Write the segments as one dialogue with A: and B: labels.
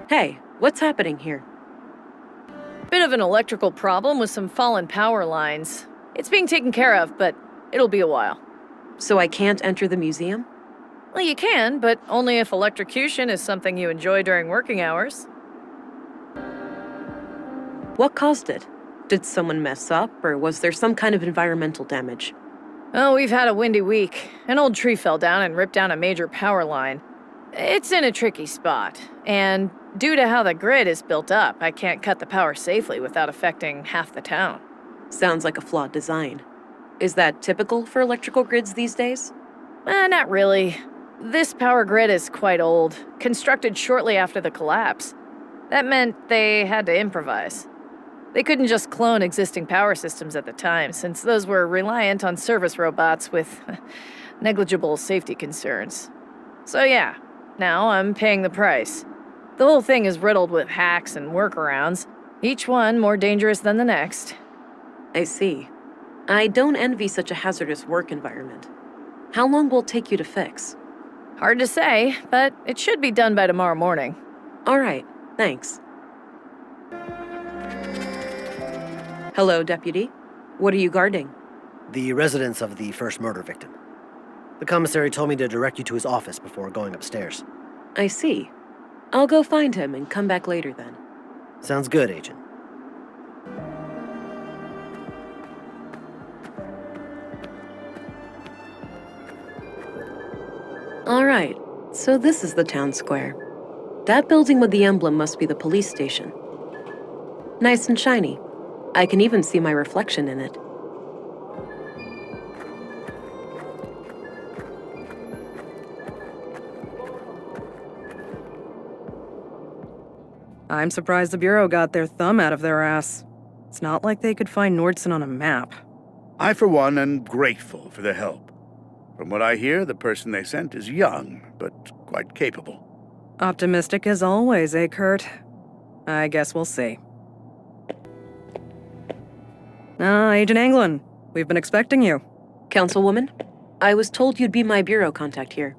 A: Hey, what's happening here?
B: Bit of an electrical problem with some fallen power lines. It's being taken care of, but it'll be a while.
A: So I can't enter the museum?
B: Well, you can, but only if electrocution is something you enjoy during working hours.
A: What caused it? Did someone mess up, or was there some kind of environmental damage?
B: Oh, we've had a windy week. An old tree fell down and ripped down a major power line. It's in a tricky spot, and due to how the grid is built up, I can't cut the power safely without affecting half the town.
A: Sounds like a flawed design. Is that typical for electrical grids these days?
B: Not really. This power grid is quite old, constructed shortly after the collapse. That meant they had to improvise. They couldn't just clone existing power systems at the time, since those were reliant on service robots with negligible safety concerns. So yeah, now I'm paying the price. The whole thing is riddled with hacks and workarounds, each one more dangerous than the next.
A: I see. I don't envy such a hazardous work environment. How long will it take you to fix?
B: Hard to say, but it should be done by tomorrow morning.
A: All right, thanks. Hello, Deputy. What are you guarding?
C: The residence of the first murder victim. The commissary told me to direct you to his office before going upstairs.
A: I see. I'll go find him and come back later then.
C: Sounds good, Agent.
A: All right, so this is the town square. That building with the emblem must be the police station. Nice and shiny. I can even see my reflection in it.
D: I'm surprised the Bureau got their thumb out of their ass. It's not like they could find Nordson on a map.
E: I, for one, am grateful for their help. From what I hear, the person they sent is young, but quite capable.
D: Optimistic as always, eh, Kurt? I guess we'll see. Agent Anglin, we've been expecting you.
A: Councilwoman, I was told you'd be my bureau contact here.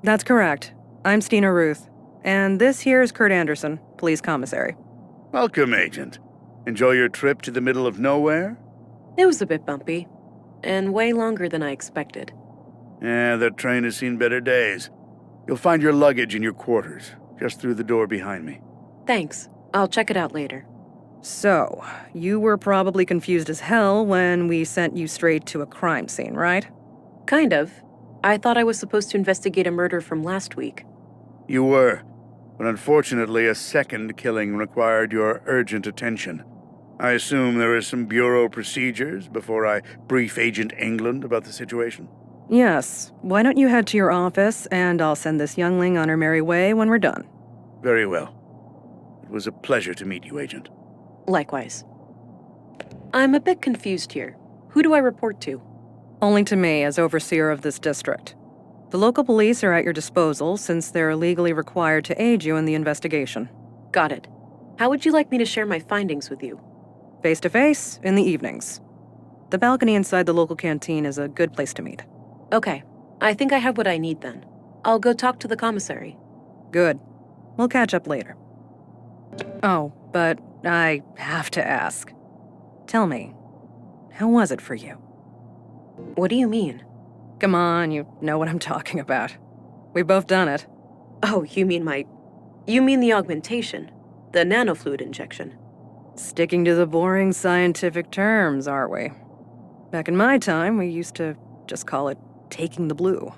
D: That's correct. I'm Stina Ruth, and this here is Kurt Anderson, police commissary.
E: Welcome, Agent. Enjoy your trip to the middle of nowhere?
A: It was a bit bumpy, and way longer than I expected.
E: Yeah, that train has seen better days. You'll find your luggage in your quarters, just through the door behind me.
A: Thanks. I'll check it out later.
D: So, you were probably confused as hell when we sent you straight to a crime scene, right?
A: Kind of. I thought I was supposed to investigate a murder from last week.
E: You were, but unfortunately a second killing required your urgent attention. I assume there are some Bureau procedures before I brief Agent England about the situation?
D: Yes. Why don't you head to your office, and I'll send this youngling on her merry way when we're done.
E: Very well. It was a pleasure to meet you, Agent.
A: Likewise. I'm a bit confused here. Who do I report to?
D: Only to me as overseer of this district. The local police are at your disposal since they're legally required to aid you in the investigation.
A: Got it. How would you like me to share my findings with you?
D: Face to face, in the evenings. The balcony inside the local canteen is a good place to meet.
A: Okay. I think I have what I need then. I'll go talk to the commissary.
D: Good. We'll catch up later. Oh, but I have to ask. Tell me, how was it for you?
A: What do you mean?
D: Come on, you know what I'm talking about. We've both done it.
A: Oh, you mean the augmentation? The nanofluid injection?
D: Sticking to the boring scientific terms, aren't we? Back in my time, we used to just call it taking the blue.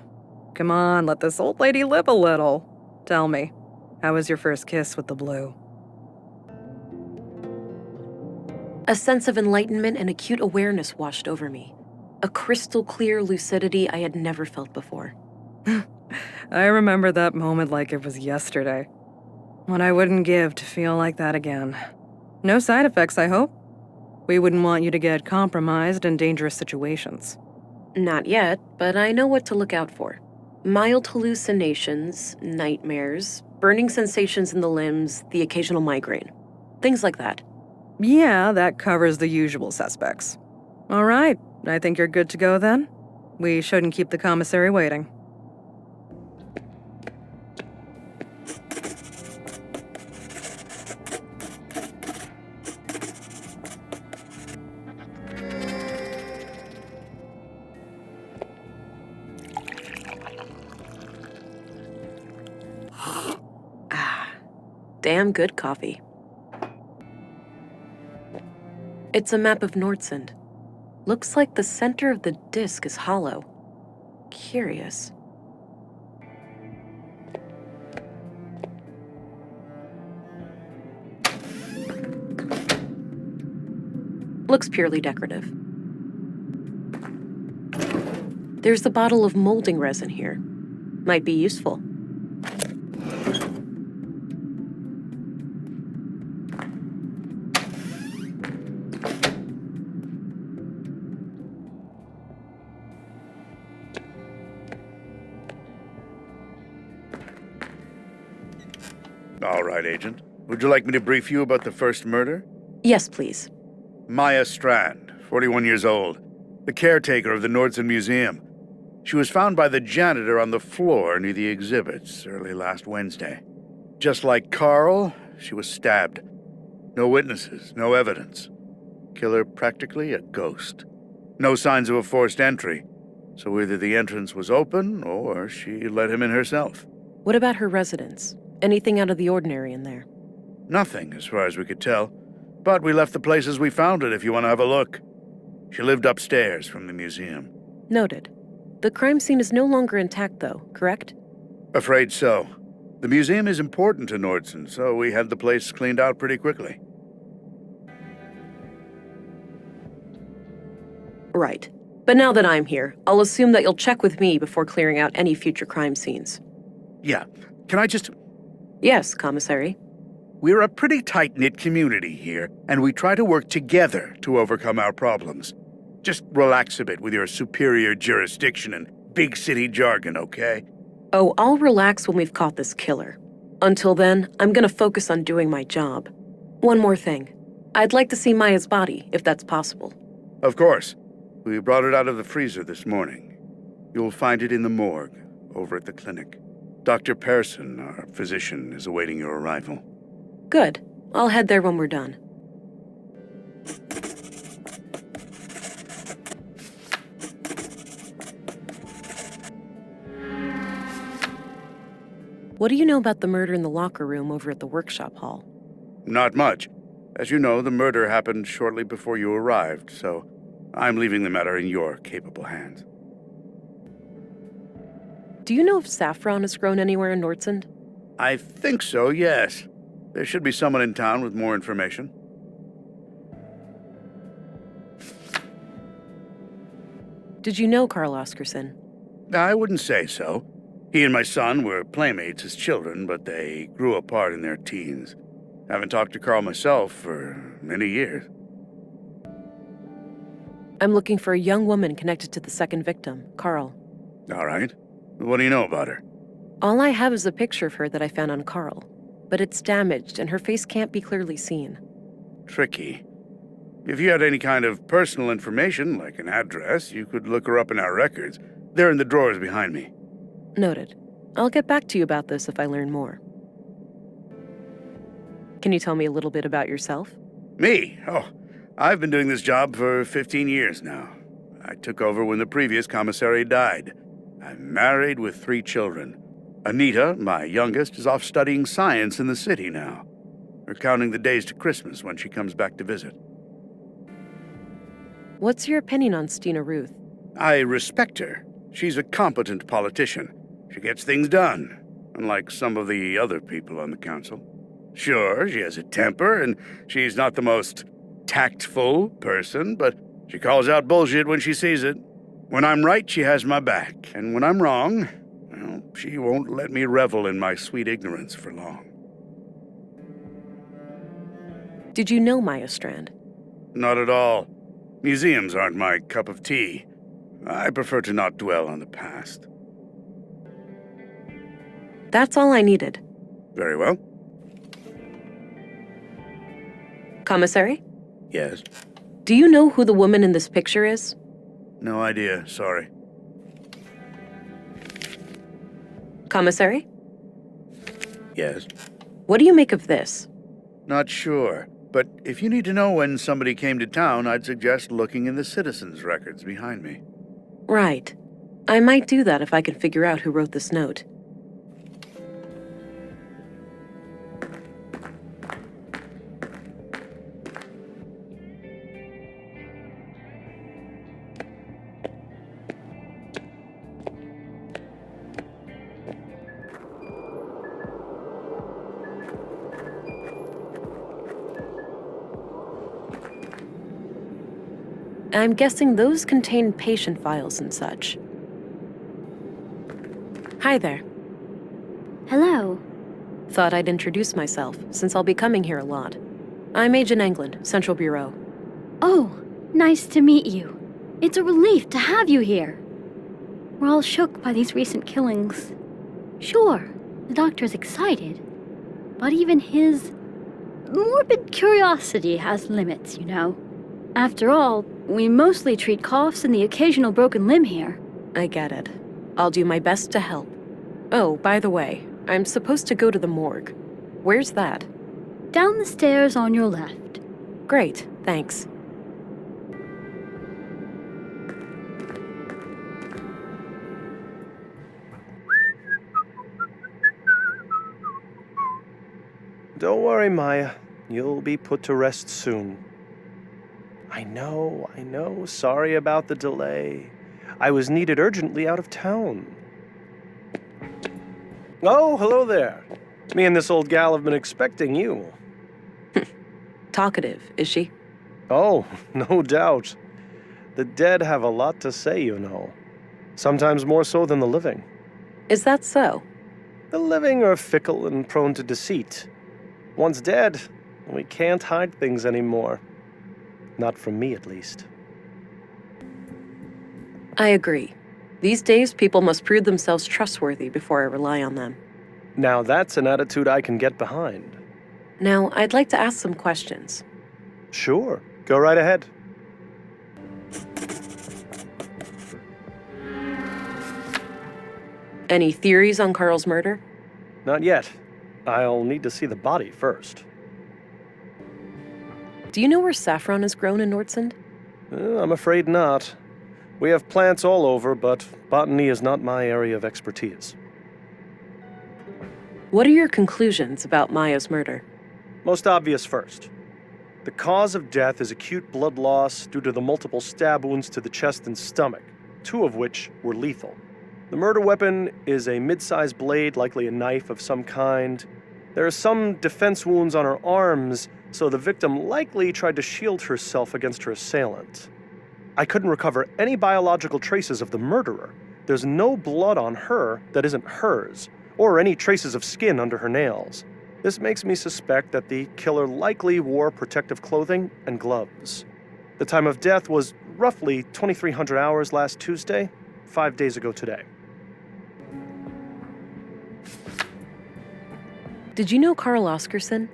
D: Come on, let this old lady live a little. Tell me, how was your first kiss with the blue?
A: A sense of enlightenment and acute awareness washed over me. A crystal clear lucidity I had never felt before.
D: I remember that moment like it was yesterday. What I wouldn't give to feel like that again. No side effects, I hope? We wouldn't want you to get compromised in dangerous situations.
A: Not yet, but I know what to look out for. Mild hallucinations, nightmares, burning sensations in the limbs, the occasional migraine. Things like that.
D: Yeah, that covers the usual suspects. All right, I think you're good to go then. We shouldn't keep the commissary waiting.
A: damn good coffee. It's a map of Nordsund. Looks like the center of the disk is hollow. Curious. Looks purely decorative. There's a bottle of molding resin here. Might be useful.
E: All right, Agent. Would you like me to brief you about the first murder?
A: Yes, please.
E: Maya Strand, 41 years old, the caretaker of the Nordsund Museum. She was found by the janitor on the floor near the exhibits early last Wednesday. Just like Carl, she was stabbed. No witnesses, no evidence. Killer practically a ghost. No signs of a forced entry, so either the entrance was open or she let him in herself.
A: What about her residence? Anything out of the ordinary in there?
E: Nothing, as far as we could tell. But we left the place as we found it if you want to have a look. She lived upstairs from the museum.
A: Noted. The crime scene is no longer intact, though, correct?
E: Afraid so. The museum is important to Nordsund, so we had the place cleaned out pretty quickly.
A: Right. But now that I'm here, I'll assume that you'll check with me before clearing out any future crime scenes.
E: Yeah. Can I just...
A: Yes, Commissary.
E: We're a pretty tight-knit community here, and we try to work together to overcome our problems. Just relax a bit with your superior jurisdiction and big city jargon, okay?
A: Oh, I'll relax when we've caught this killer. Until then, I'm gonna focus on doing my job. One more thing. I'd like to see Maya's body, if that's possible.
E: Of course. We brought it out of the freezer this morning. You'll find it in the morgue, over at the clinic. Dr. Persson, our physician, is awaiting your arrival.
A: Good. I'll head there when we're done. What do you know about the murder in the locker room over at the workshop hall?
E: Not much. As you know, the murder happened shortly before you arrived, so I'm leaving the matter in your capable hands.
A: Do you know if saffron has grown anywhere in Nordsund?
E: I think so, yes. There should be someone in town with more information.
A: Did you know Carl Oscarson?
E: I wouldn't say so. He and my son were playmates as children, but they grew apart in their teens. Haven't talked to Carl myself for many years.
A: I'm looking for a young woman connected to the second victim, Carl.
E: All right. What do you know about her?
A: All I have is a picture of her that I found on Carl, but it's damaged and her face can't be clearly seen.
E: Tricky. If you had any kind of personal information, like an address, you could look her up in our records. They're in the drawers behind me.
A: Noted. I'll get back to you about this if I learn more. Can you tell me a little bit about yourself?
E: Me? Oh, I've been doing this job for 15 years now. I took over when the previous commissary died. I'm married with 3 children. Anita, my youngest, is off studying science in the city now. We're counting the days to Christmas when she comes back to visit.
A: What's your opinion on Stina Ruth?
E: I respect her. She's a competent politician. She gets things done, unlike some of the other people on the council. Sure, she has a temper, and she's not the most tactful person, but she calls out bullshit when she sees it. When I'm right, she has my back, and when I'm wrong, well, she won't let me revel in my sweet ignorance for long.
A: Did you know Maya Strand?
E: Not at all. Museums aren't my cup of tea. I prefer to not dwell on the past.
A: That's all I needed.
E: Very well.
A: Commissary?
E: Yes.
A: Do you know who the woman in this picture is?
E: No idea, sorry.
A: Commissary?
E: Yes.
A: What do you make of this?
E: Not sure, but if you need to know when somebody came to town, I'd suggest looking in the citizens' records behind me.
A: Right. I might do that if I can figure out who wrote this note. I'm guessing those contain patient files and such. Hi there.
F: Hello.
A: Thought I'd introduce myself, since I'll be coming here a lot. I'm Agent England, Central Bureau.
F: Oh, nice to meet you. It's a relief to have you here. We're all shook by these recent killings. Sure, the doctor's excited, but even his morbid curiosity has limits, you know. After all, we mostly treat coughs and the occasional broken limb here.
A: I get it. I'll do my best to help. Oh, by the way, I'm supposed to go to the morgue. Where's that?
F: Down the stairs on your left.
A: Great, thanks.
G: Don't worry, Maya. You'll be put to rest soon. I know. Sorry about the delay. I was needed urgently out of town. Oh, hello there. Me and this old gal have been expecting you.
A: Talkative, is she?
G: Oh, no doubt. The dead have a lot to say, you know. Sometimes more so than the living.
A: Is that so?
G: The living are fickle and prone to deceit. Once dead, we can't hide things anymore. Not from me, at least.
A: I agree. These days, people must prove themselves trustworthy before I rely on them.
G: Now that's an attitude I can get behind.
A: Now, I'd like to ask some questions.
G: Sure, go right ahead.
A: Any theories on Carl's murder?
G: Not yet. I'll need to see the body first.
A: Do you know where saffron is grown in Nordsund?
G: I'm afraid not. We have plants all over, but botany is not my area of expertise.
A: What are your conclusions about Maya's murder?
G: Most obvious first. The cause of death is acute blood loss due to the multiple stab wounds to the chest and stomach, 2 of which were lethal. The murder weapon is a mid-sized blade, likely a knife of some kind. There are some defense wounds on her arms, so the victim likely tried to shield herself against her assailant. I couldn't recover any biological traces of the murderer. There's no blood on her that isn't hers, or any traces of skin under her nails. This makes me suspect that the killer likely wore protective clothing and gloves. The time of death was roughly 2300 hours last Tuesday, 5 days ago today.
A: Did you know Carl Oscarson?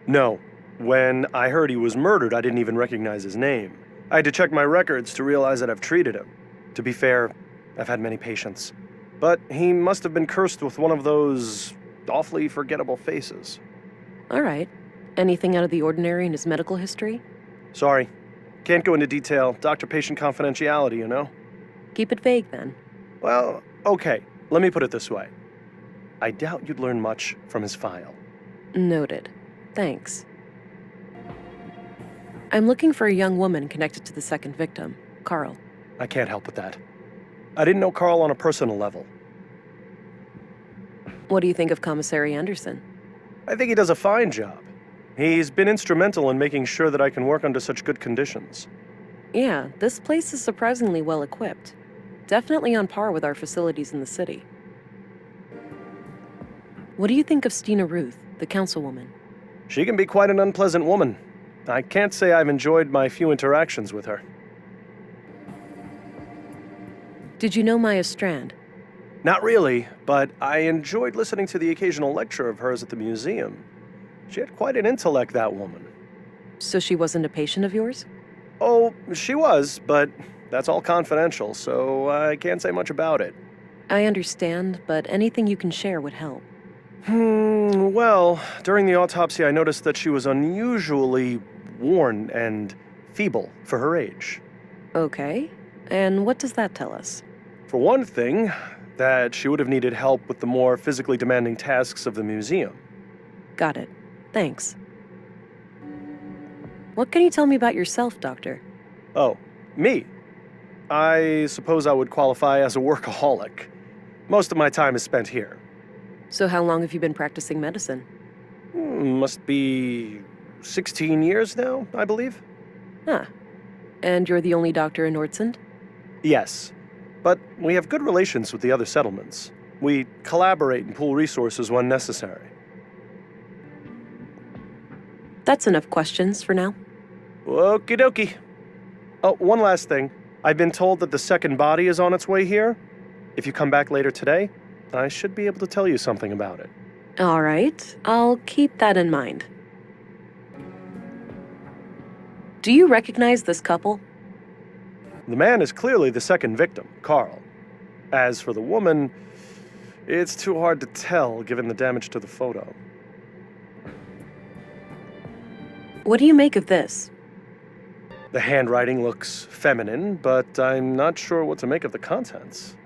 G: No. When I heard he was murdered, I didn't even recognize his name. I had to check my records to realize that I've treated him. To be fair, I've had many patients. But he must have been cursed with one of those awfully forgettable faces.
A: All right. Anything out of the ordinary in his medical history?
G: Sorry. Can't go into detail. Doctor-patient confidentiality, you know?
A: Keep it vague, then.
G: Well, okay. Let me put it this way. I doubt you'd learn much from his file.
A: Noted. Thanks. I'm looking for a young woman connected to the second victim, Carl.
G: I can't help with that. I didn't know Carl on a personal level.
A: What do you think of Commissary Anderson?
G: I think he does a fine job. He's been instrumental in making sure that I can work under such good conditions.
A: Yeah, this place is surprisingly well equipped. Definitely on par with our facilities in the city. What do you think of Stina Ruth, the councilwoman?
G: She can be quite an unpleasant woman. I can't say I've enjoyed my few interactions with her.
A: Did you know Maya Strand?
G: Not really, but I enjoyed listening to the occasional lecture of hers at the museum. She had quite an intellect, that woman.
A: So she wasn't a patient of yours?
G: Oh, she was, but that's all confidential, so I can't say much about it.
A: I understand, but anything you can share would help.
G: Well, during the autopsy I noticed that she was unusually worn and feeble for her age.
A: Okay, and what does that tell us?
G: For one thing, that she would have needed help with the more physically demanding tasks of the museum.
A: Got it. Thanks. What can you tell me about yourself, Doctor?
G: Oh, me? I suppose I would qualify as a workaholic. Most of my time is spent here.
A: So how long have you been practicing medicine?
G: Must be 16 years now, I believe.
A: Huh. And you're the only doctor in Nordsund?
G: Yes, but we have good relations with the other settlements. We collaborate and pool resources when necessary.
A: That's enough questions for now.
G: Okie dokie. Oh, one last thing. I've been told that the second body is on its way here. If you come back later today, I should be able to tell you something about it.
A: All right, I'll keep that in mind. Do you recognize this couple?
G: The man is clearly the second victim, Carl. As for the woman, it's too hard to tell given the damage to the photo.
A: What do you make of this?
G: The handwriting looks feminine, but I'm not sure what to make of the contents.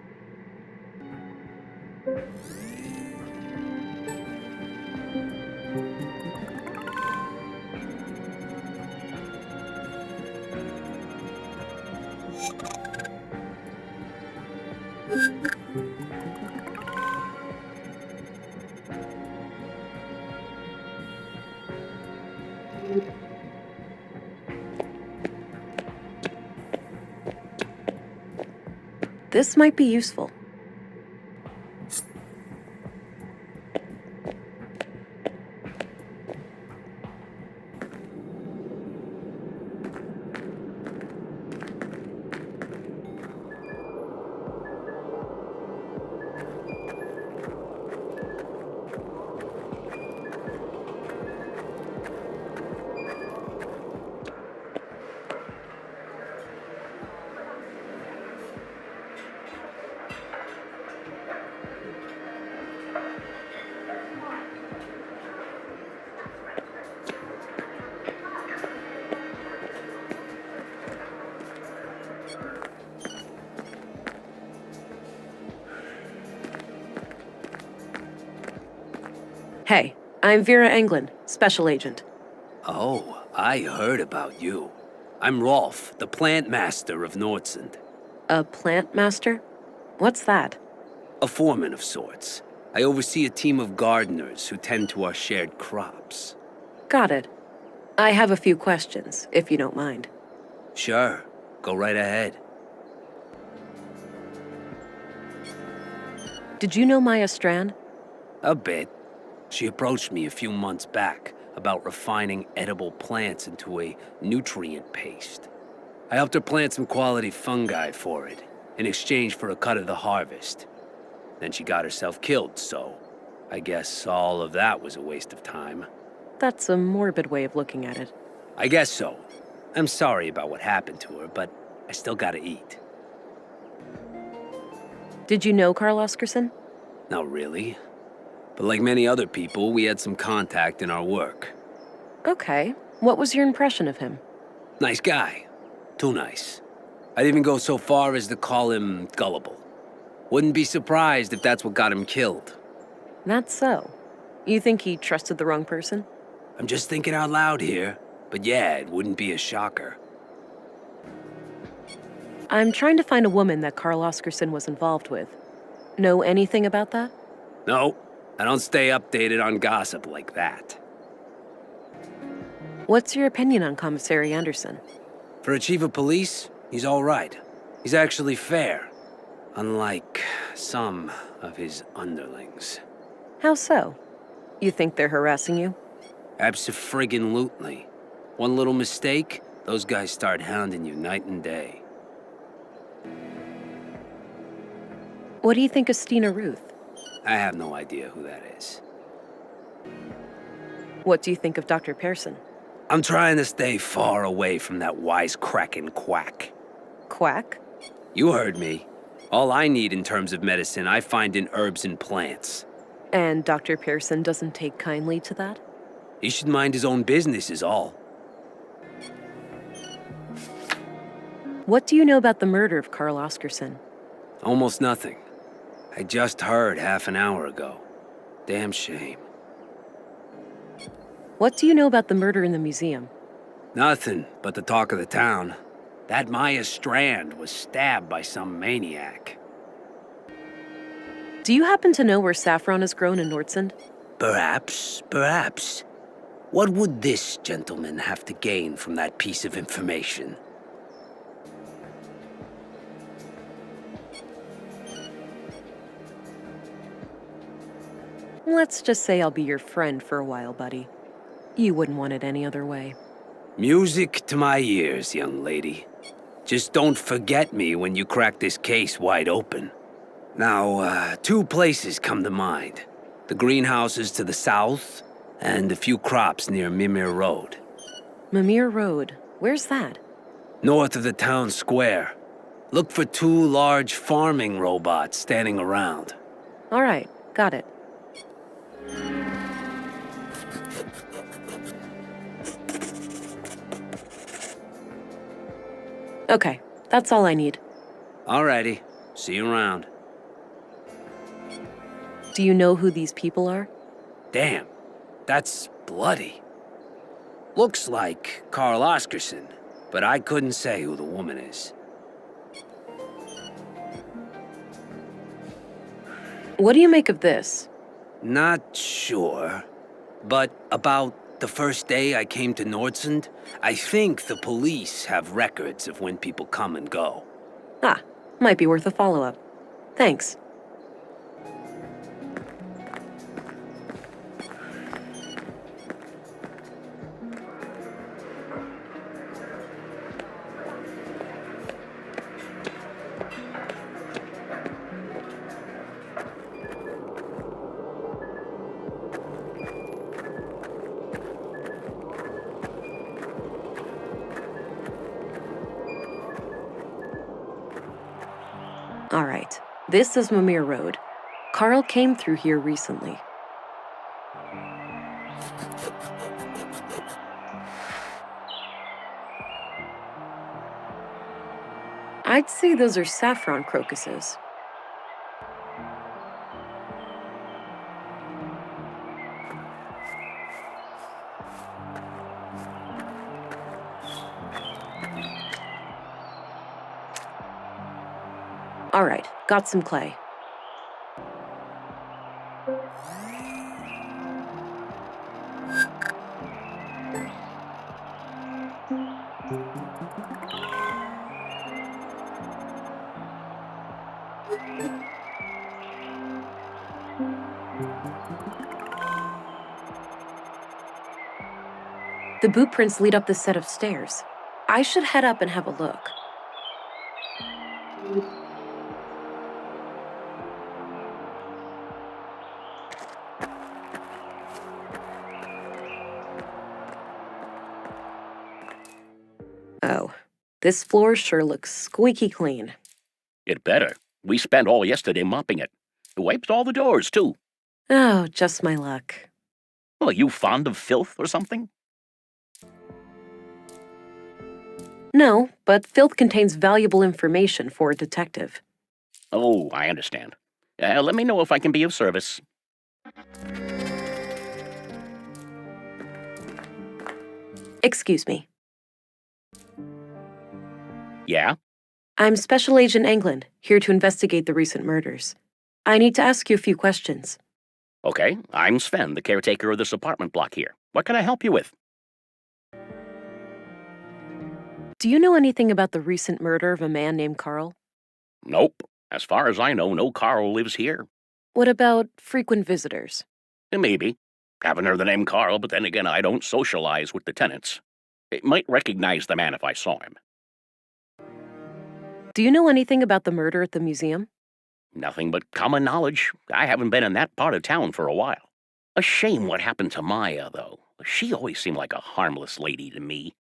A: This might be useful. Hey, I'm Vera Englund, Special Agent.
H: Oh, I heard about you. I'm Rolf, the plant master of Nordsund.
A: A plant master? What's that?
H: A foreman of sorts. I oversee a team of gardeners who tend to our shared crops.
A: Got it. I have a few questions, if you don't mind.
H: Sure, go right ahead.
A: Did you know Maya Strand?
H: A bit. She approached me a few months back about refining edible plants into a nutrient paste. I helped her plant some quality fungi for it, in exchange for a cut of the harvest. Then she got herself killed, so I guess all of that was a waste of time.
A: That's a morbid way of looking at it.
H: I guess so. I'm sorry about what happened to her, but I still gotta eat.
A: Did you know Carl Oscarson?
H: Not really. But like many other people, we had some contact in our work.
A: Okay. What was your impression of him?
H: Nice guy. Too nice. I'd even go so far as to call him gullible. Wouldn't be surprised if that's what got him killed.
A: That's so. You think he trusted the wrong person?
H: I'm just thinking out loud here, but yeah, it wouldn't be a shocker.
A: I'm trying to find a woman that Carl Oscarson was involved with. Know anything about that?
H: No, I don't stay updated on gossip like that.
A: What's your opinion on Commissary Anderson?
H: For a chief of police, he's all right. He's actually fair, unlike some of his underlings.
A: How so? You think they're harassing you?
H: Abso-friggin-lutely. One little mistake, those guys start hounding you night and day.
A: What do you think of Stina Ruth?
H: I have no idea who that is.
A: What do you think of Dr. Pearson?
H: I'm trying to stay far away from that wisecracking quack.
A: Quack?
H: You heard me. All I need in terms of medicine, I find in herbs and plants.
A: And Dr. Pearson doesn't take kindly to that?
H: He should mind his own business is all.
A: What do you know about the murder of Carl Oscarson?
H: Almost nothing. I just heard half an hour ago. Damn shame.
A: What do you know about the murder in the museum?
H: Nothing but the talk of the town. That Maya Strand was stabbed by some maniac.
A: Do you happen to know where saffron is grown in Nordsund?
H: Perhaps, perhaps. What would this gentleman have to gain from that piece of information?
A: Let's just say I'll be your friend for a while, buddy. You wouldn't want it any other way.
H: Music to my ears, young lady. Just don't forget me when you crack this case wide open. Now, two places come to mind. The greenhouses to the south, and a few crops near Mimir Road.
A: Mimir Road. Where's that?
H: North of the town square. Look for two large farming robots standing around.
A: All right, got it. Okay, that's all I need.
H: Alrighty, see you around.
A: Do you know who these people are?
H: Damn, that's bloody. Looks like Carl Oscarson, but I couldn't say who the woman is.
A: What do you make of this?
H: Not sure, but about the first day I came to Nordsund, I think the police have records of when people come and go.
A: Ah, might be worth a follow-up. Thanks. All right, this is Mimir Road. Carl came through here recently. I'd say those are saffron crocuses. All right, got some clay. The boot prints lead up this set of stairs. I should head up and have a look. Oh, this floor sure looks squeaky clean.
I: It better. We spent all yesterday mopping it. Wiped all the doors, too.
A: Oh, just my luck.
I: Well, are you fond of filth or something?
A: No, but filth contains valuable information for a detective.
I: Oh, I understand. Let me know if I can be of service.
A: Excuse me.
I: Yeah?
A: I'm Special Agent England, here to investigate the recent murders. I need to ask you a few questions.
I: Okay, I'm Sven, the caretaker of this apartment block here. What can I help you with?
A: Do you know anything about the recent murder of a man named Carl?
I: Nope. As far as I know, no Carl lives here.
A: What about frequent visitors?
I: Maybe. Haven't heard the name Carl, but then again, I don't socialize with the tenants. I might recognize the man if I saw him.
A: Do you know anything about the murder at the museum?
I: Nothing but common knowledge. I haven't been in that part of town for a while. A shame what happened to Maya, though. She always seemed like a harmless lady to me.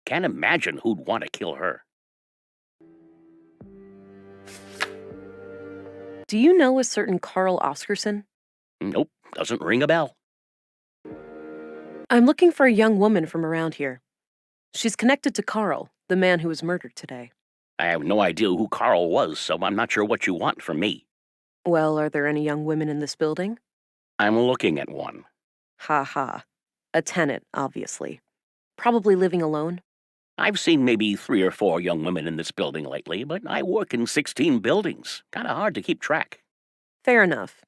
I: Can't imagine who'd want to kill her.
A: Do you know a certain Carl Oscarson?
I: Nope, doesn't ring a bell.
A: I'm looking for a young woman from around here. She's connected to Carl, the man who was murdered today.
I: I have no idea who Carl was, so I'm not sure what you want from me.
A: Well, are there any young women in this building?
I: I'm looking at one.
A: Ha ha. A tenant, obviously. Probably living alone.
I: I've seen maybe 3 or 4 young women in this building lately, but I work in 16 buildings. Kinda hard to keep track.
A: Fair enough.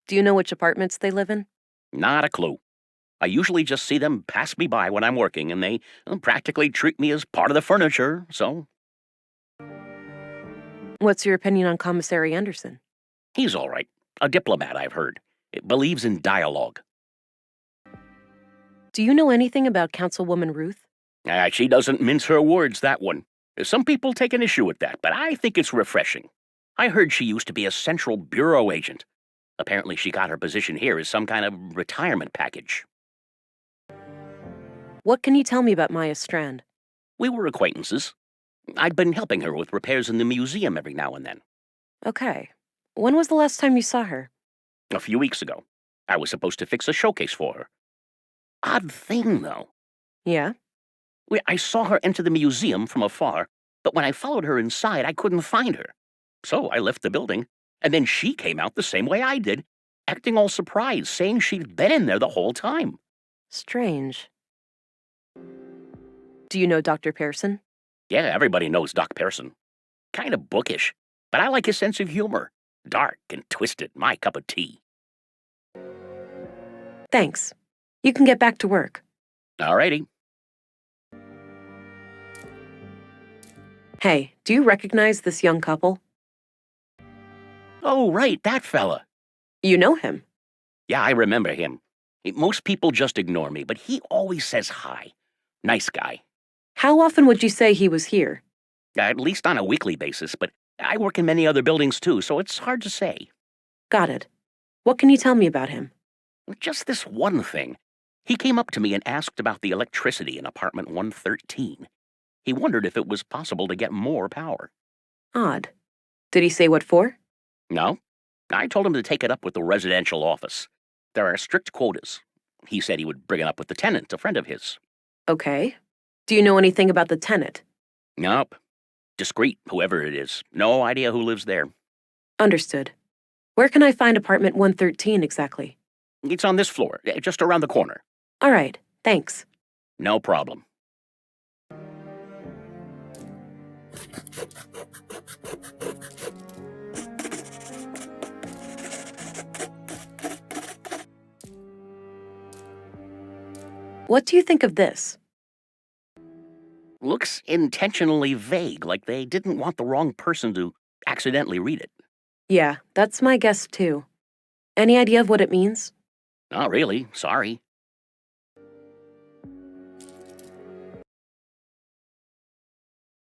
A: Do you know which apartments they live in?
I: Not a clue. I usually just see them pass me by when I'm working, and they practically treat me as part of the furniture, so...
A: What's your opinion on Commissary Anderson?
I: He's all right. A diplomat, I've heard. It believes in dialogue.
A: Do you know anything about Councilwoman Ruth?
I: She doesn't mince her words, that one. Some people take an issue with that, but I think it's refreshing. I heard she used to be a Central Bureau agent. Apparently she got her position here as some kind of retirement package.
A: What can you tell me about Maya Strand?
I: We were acquaintances. I'd been helping her with repairs in the museum every now and then.
A: Okay. When was the last time you saw her?
I: A few weeks ago. I was supposed to fix a showcase for her. Odd thing, though.
A: Yeah?
I: I saw her enter the museum from afar, but when I followed her inside, I couldn't find her. So I left the building, and then she came out the same way I did, acting all surprised, saying she'd been in there the whole time.
A: Strange. Do you know Dr. Pearson?
I: Yeah, everybody knows Doc Pearson. Kind of bookish, but I like his sense of humor. Dark and twisted, my cup of tea.
A: Thanks. You can get back to work.
I: Alrighty.
A: Hey, do you recognize this young couple?
I: Oh, right, that fella.
A: You know him.
I: Yeah, I remember him. Most people just ignore me, but he always says hi. Nice guy.
A: How often would you say he was here?
I: At least on a weekly basis, but I work in many other buildings too, so it's hard to say.
A: Got it. What can you tell me about him?
I: Just this one thing. He came up to me and asked about the electricity in apartment 113. He wondered if it was possible to get more power.
A: Odd. Did he say what for?
I: No. I told him to take it up with the residential office. There are strict quotas. He said he would bring it up with the tenant, a friend of his.
A: Okay. Do you know anything about the tenant?
I: Nope. Discreet, whoever it is. No idea who lives there.
A: Understood. Where can I find apartment 113 exactly?
I: It's on this floor, just around the corner.
A: All right. Thanks.
I: No problem.
A: What do you think of this?
I: Looks intentionally vague, like they didn't want the wrong person to accidentally read it.
A: Yeah, that's my guess too. Any idea of what it means?
I: Not really, sorry.